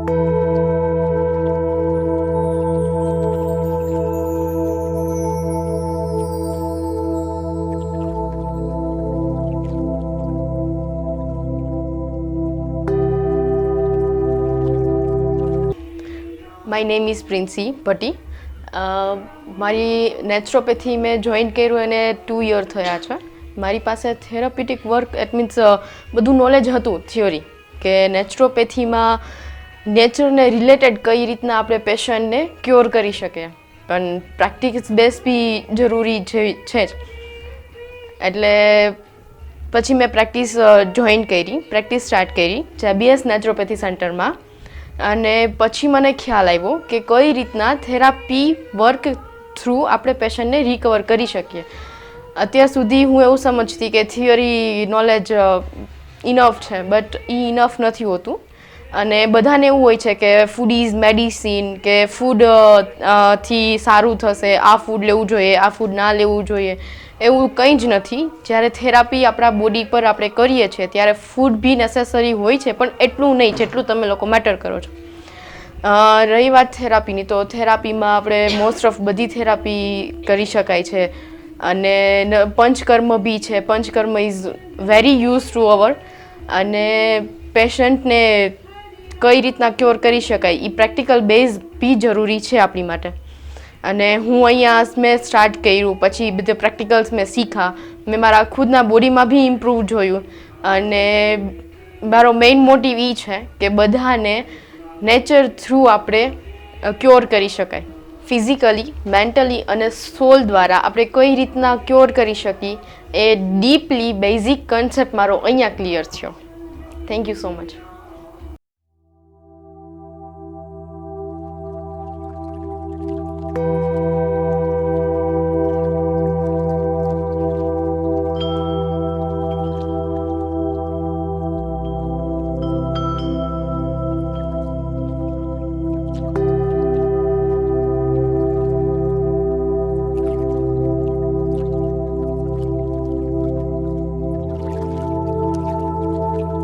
My name is Princy Bhatti. મારી naturopathy મેં join કર્યું એને 2 યર થયા છે. મારી પાસે થેરાપ્યુટિક વર્ક એટ મીન્સ બધું નોલેજ હતું થિયોરી કે નેચરોપેથીમાં નેચરને રિલેટેડ કઈ રીતના આપણે પેશન્ટને ક્યોર કરી શકીએ, પણ પ્રેક્ટિસ બેઝ બી જરૂરી છે જ. એટલે પછી મેં પ્રેક્ટિસ સ્ટાર્ટ કરી JBS નેચરોપેથી સેન્ટરમાં. અને પછી મને ખ્યાલ આવ્યો કે કઈ રીતના થેરાપી વર્ક થ્રુ આપણે પેશન્ટને રિકવર કરી શકીએ. અત્યાર સુધી હું એવું સમજતી કે થિયરી નોલેજ ઇનફ છે, બટ એ ઇનફ નથી હોતું. અને બધાને એવું હોય છે કે ફૂડ ઇઝ મેડિસિન, કે ફૂડ થી સારું થશે, આ ફૂડ લેવું જોઈએ, આ ફૂડ ના લેવું જોઈએ. એવું કંઈ જ નથી. જ્યારે થેરાપી આપણા બોડી પર આપણે કરીએ છીએ ત્યારે ફૂડ બી નેસેસરી હોય છે, પણ એટલું નહીં જેટલું તમે લોકો મેટર કરો છો. રહી વાત થેરાપીની, તો થેરાપીમાં આપણે મોસ્ટ ઓફ બધી થેરાપી કરી શકાય છે. અને પંચકર્મ બી છે. Panchakarma is very use to our. અને પેશન્ટને કઈ રીતના ક્યોર કરી શકાય એ પ્રેક્ટિકલ બેઝ બી જરૂરી છે આપણી માટે. અને હું અહીંયા મેં સ્ટાર્ટ કર્યું, પછી બધા પ્રેક્ટિકલ્સ મેં શીખા, મેં મારા ખુદના બોડીમાં બી ઇમ્પ્રૂવ જોયું. અને મારો મેઇન મોટિવ એ છે કે બધાને નેચર થ્રુ આપણે ક્યોર કરી શકાય. ફિઝિકલી, મેન્ટલી અને સોલ દ્વારા આપણે કઈ રીતના ક્યોર કરી શકીએ એ ડીપલી બેઝિક કન્સેપ્ટ મારો અહીંયા ક્લિયર થયો. Thank you so much.